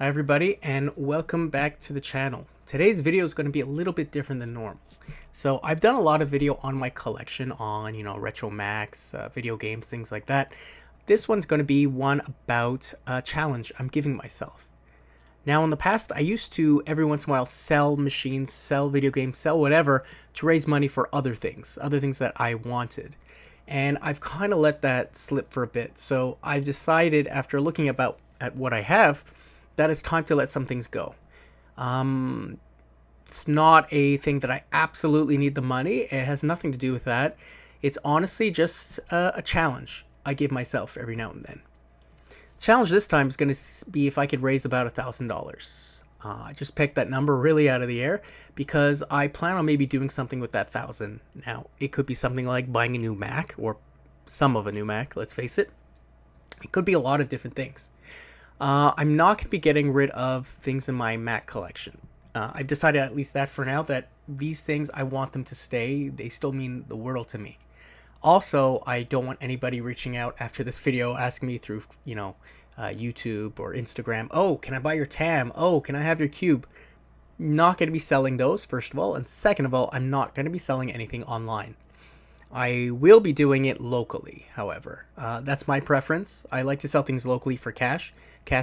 everybody, and welcome back to the channel. Today's video is going to be a little bit different than normal. So I've done a lot of video on my collection on, Retro Max, video games, things like that. This one's going to be one about a challenge I'm giving myself. Now in the past, I used to every once in a while sell machines, sell video games, sell whatever to raise money for other things that I wanted. And I've kind of let that slip for a bit. So I've decided after looking at what I have, that it's time to let some things go. It's not a thing that I absolutely need the money. It has nothing to do with that. It's honestly just a challenge I give myself every now and then. The challenge this time is going to be if I could raise about $1,000. I just picked that number really out of the air because I plan on maybe doing something with that 1,000. Now, it could be something like buying a new Mac or some of a new Mac, let's face it. It could be a lot of different things. I'm not going to be getting rid of things in my Mac collection. I've decided, at least that for now, that these things, I want them to stay. They still mean the world to me. Also, I don't want anybody reaching out after this video asking me through, YouTube or Instagram, oh, can I buy your TAM? Oh, can I have your cube? Not going to be selling those, first of all. And second of all, I'm not going to be selling anything online. I will be doing it locally, however. That's my preference. I like to sell things locally for cash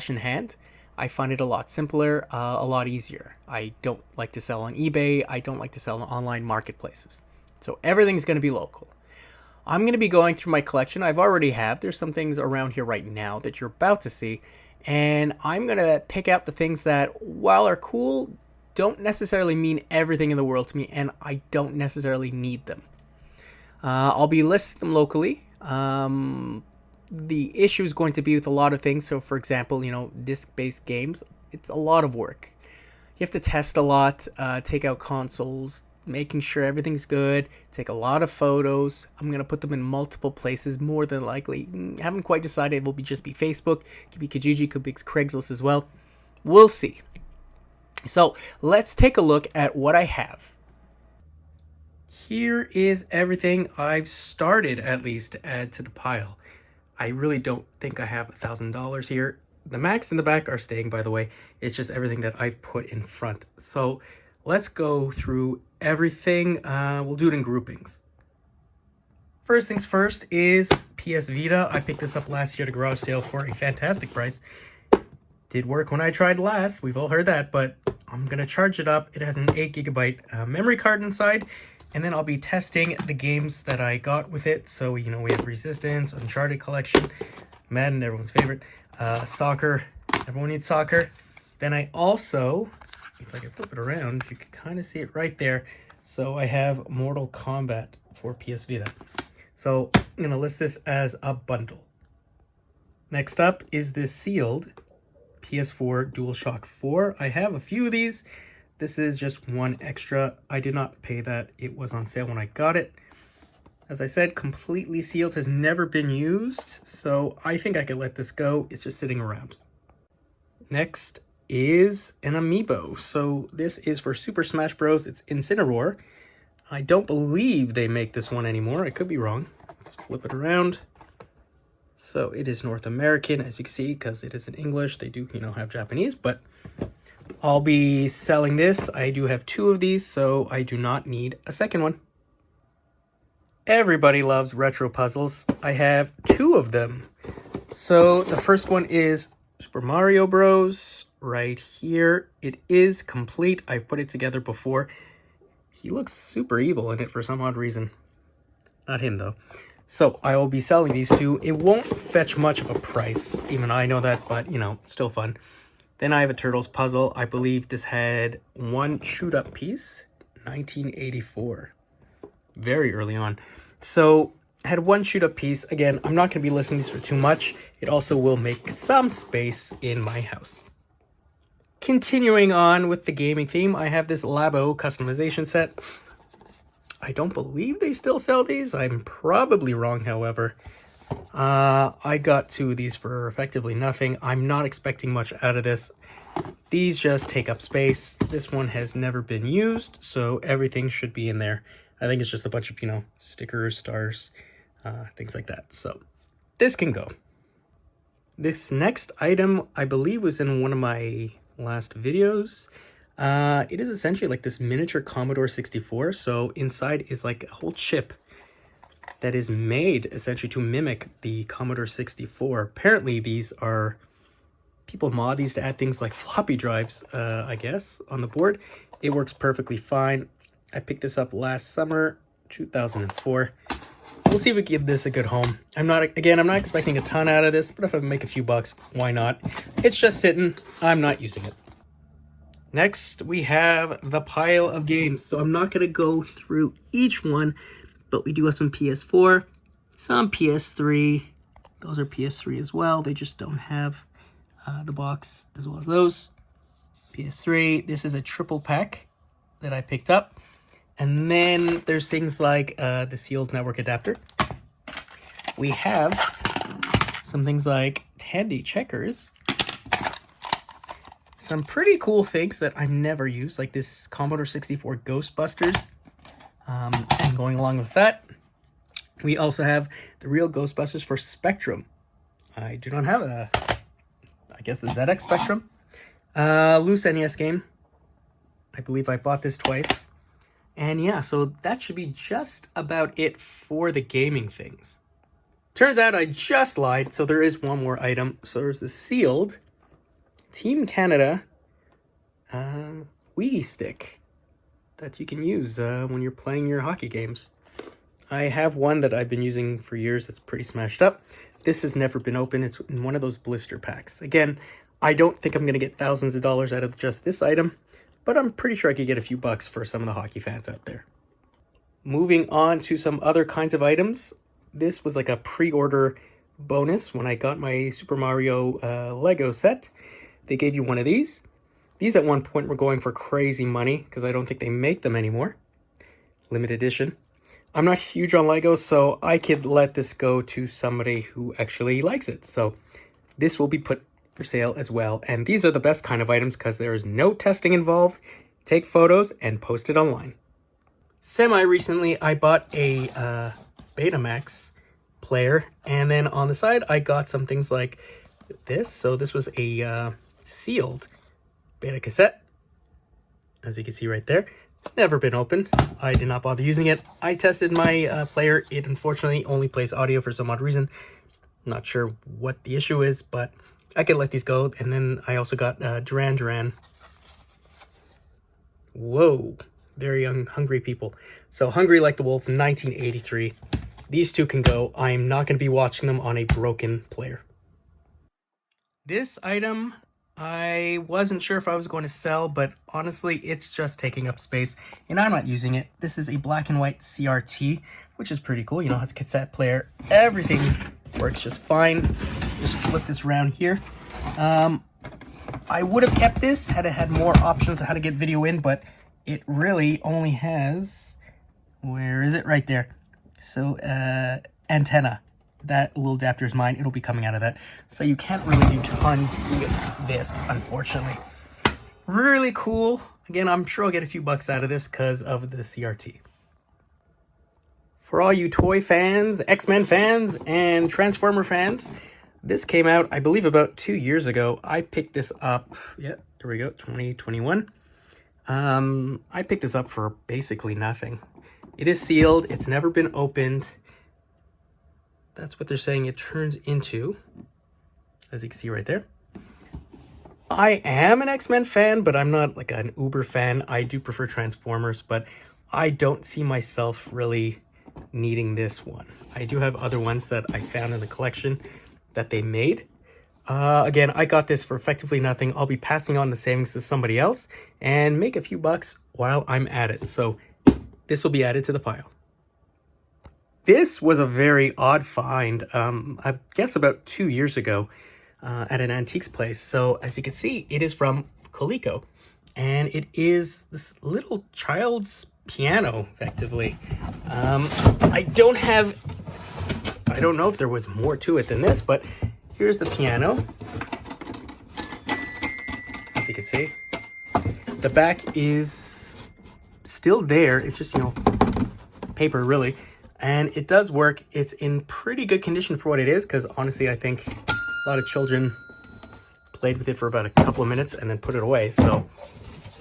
in hand. I find it a lot simpler, a lot easier. I don't like to sell on eBay. I don't like to sell on online marketplaces. So everything's going to be local. I'm going to be going through my collection. There's some things around here right now that you're about to see. And I'm going to pick out the things that, while are cool, don't necessarily mean everything in the world to me. And I don't necessarily need them. I'll be listing them locally. The issue is going to be with a lot of things. So, for example, disc-based games, it's a lot of work. You have to test a lot, take out consoles, making sure everything's good, take a lot of photos. I'm going to put them in multiple places, more than likely. Haven't quite decided. It will just be Facebook, could be Kijiji, could be Craigslist as well. We'll see. So, let's take a look at what I have. Here is everything I've started, at least, to add to the pile. I really don't think I have $1,000 here. The Macs in the back are staying, by the way. It's just everything that I've put in front. So let's go through everything. We'll do it in groupings. First things first is PS Vita. I picked this up last year at a garage sale for a fantastic price. Did work when I tried last. We've all heard that, but I'm going to charge it up. It has an 8GB memory card inside. And then I'll be testing the games that I got with it. So, we have Resistance, Uncharted Collection, Madden, everyone's favorite, soccer, everyone needs soccer. Then I also, if I can flip it around, you can kind of see it right there. So I have Mortal Kombat for PS Vita. So I'm going to list this as a bundle. Next up is this sealed PS4 DualShock 4. I have a few of these. This is just one extra. I did not pay that. It was on sale when I got it. As I said, completely sealed, has never been used. So I think I could let this go. It's just sitting around. Next is an Amiibo. So this is for Super Smash Bros. It's Incineroar. I don't believe they make this one anymore. I could be wrong. Let's flip it around. So it is North American, as you can see, because it is in English. They do, have Japanese, but I'll be selling this. I do have 2 of these, so I do not need a second one. Everybody loves retro puzzles. I have 2 of them. So the first one is Super Mario Bros. Right here. It is complete. I've put it together before. He looks super evil in it for some odd reason. Not him, though. So I will be selling these 2. It won't fetch much of a price. Even I know that, but, still fun. Then I have a Turtles puzzle. I believe this had 1 shoot-up piece, 1984. Very early on. So, I had 1 shoot-up piece. Again, I'm not going to be listing these for too much. It also will make some space in my house. Continuing on with the gaming theme, I have this Labo customization set. I don't believe they still sell these. I'm probably wrong, however. I got 2 of these for effectively nothing. I'm not expecting much out of this. These just take up space. This one has never been used, so everything should be in there. I think it's just a bunch of, stickers, stars, things like that. So this can go. This next item, I believe, was in one of my last videos. It is essentially like this miniature Commodore 64. So inside is like a whole chip that is made essentially to mimic the Commodore 64. Apparently these are, people mod these to add things like floppy drives, I guess, on the board. It works perfectly fine. I picked this up last summer, 2004. We'll see if we give this a good home. I'm not expecting a ton out of this, but if I make a few bucks, why not? It's just sitting. I'm not using it. Next, we have the pile of games. So I'm not going to go through each one, but we do have some PS4, some PS3. Those are PS3 as well. They just don't have the box as well as those. PS3. This is a triple pack that I picked up. And then there's things like the sealed network adapter. We have some things like Tandy checkers. Some pretty cool things that I never use, like this Commodore 64 Ghostbusters. And going along with that, we also have the real Ghostbusters for Spectrum. I do not have a, I guess the ZX Spectrum. Loose NES game. I believe I bought this twice. And yeah, so that should be just about it for the gaming things. Turns out I just lied, so there is one more item. So there's the sealed Team Canada Wii Stick that you can use when you're playing your hockey games. I have one that I've been using for years that's pretty smashed up. This has never been opened. It's in one of those blister packs. Again, I don't think I'm going to get thousands of dollars out of just this item, but I'm pretty sure I could get a few bucks for some of the hockey fans out there. Moving on to some other kinds of items. This was like a pre-order bonus when I got my Super Mario Lego set. They gave you one of these. These at one point were going for crazy money because I don't think they make them anymore. Limited edition. I'm not huge on Lego, so I could let this go to somebody who actually likes it. So this will be put for sale as well. And these are the best kind of items because there is no testing involved. Take photos and post it online. Semi-recently, I bought a Betamax player. And then on the side, I got some things like this. So this was a sealed Beta cassette. As you can see right there. It's never been opened. I did not bother using it. I tested my player. It unfortunately only plays audio for some odd reason. Not sure what the issue is, but I could let these go. And then I also got Duran Duran. Whoa. Very young, hungry people. So Hungry Like the Wolf, 1983. These two can go. I am not going to be watching them on a broken player. This item, I wasn't sure if I was going to sell, but honestly, it's just taking up space, and I'm not using it. This is a black and white CRT, which is pretty cool. You know, it has a cassette player. Everything works just fine. Just flip this around here. I would have kept this had it had more options on how to get video in, but it really only has, where is it? Right there. So, antenna. That little adapter is mine. It'll be coming out of that. So you can't really do tons with this, unfortunately. Really cool. Again, I'm sure I'll get a few bucks out of this because of the CRT. For all you toy fans, X-Men fans, and Transformer fans, this came out, I believe, about 2 years ago. I picked this up, yeah, there we go, 2021. I picked this up for basically nothing. It is sealed. It's never been opened. That's what they're saying it turns into, as you can see right there. I am an X-Men fan, but I'm not like an uber fan. I do prefer Transformers, but I don't see myself really needing this one. I do have other ones that I found in the collection that they made. Again, I got this for effectively nothing. I'll be passing on the savings to somebody else and make a few bucks while I'm at it. So this will be added to the pile. This was a very odd find, I guess about 2 years ago at an antiques place. So as you can see, it is from Coleco, and it is this little child's piano, effectively. I don't know if there was more to it than this, but here's the piano. As you can see, the back is still there. It's just, you know, paper really. And it does work. It's in pretty good condition for what it is, because honestly, I think A lot of children played with it for about a couple of minutes and then put it away. So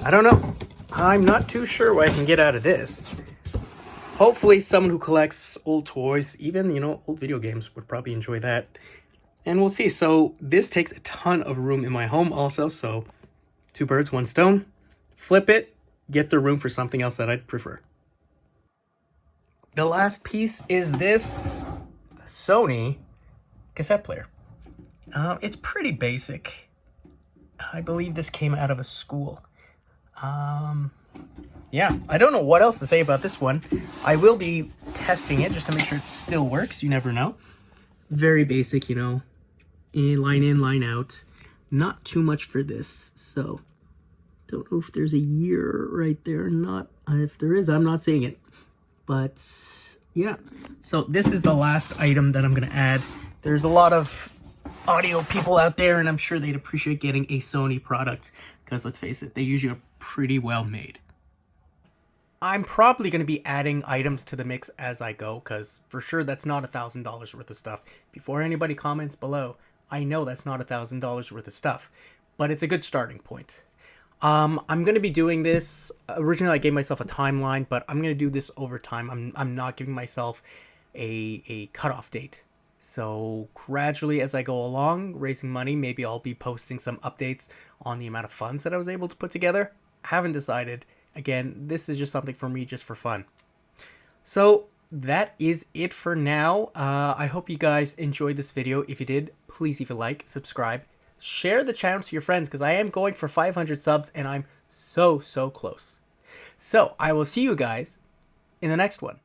I don't know. I'm not too sure what I can get out of this. Hopefully someone who collects old toys, even, you know, old video games would probably enjoy that. And we'll see. So this takes a ton of room in my home also. So 2 birds, 1 stone. Flip it, get the room for something else that I'd prefer. The last piece is this Sony cassette player. It's pretty basic. I believe this came out of a school. Yeah, I don't know what else to say about this one. I will be testing it just to make sure it still works. You never know. Very basic, you know. In, line out. Not too much for this. So, don't know if there's a year right there or not. If there is, I'm not seeing it. But, yeah. So, this is the last item that I'm going to add. There's a lot of audio people out there, and I'm sure they'd appreciate getting a Sony product. Because, let's face it, they usually are pretty well made. I'm probably going to be adding items to the mix as I go, because for sure that's not $1,000 worth of stuff. Before anybody comments below, I know that's not $1,000 worth of stuff, but it's a good starting point. I'm going to be doing this. Originally, I gave myself a timeline, but I'm going to do this over time. I'm not giving myself a cutoff date. So gradually as I go along, raising money, maybe I'll be posting some updates on the amount of funds that I was able to put together. I haven't decided. Again, this is just something for me, just for fun. So that is it for now. I hope you guys enjoyed this video. If you did, please leave a like, subscribe, share the channel to your friends, because I am going for 500 subs and I'm so close. So I will see you guys in the next one.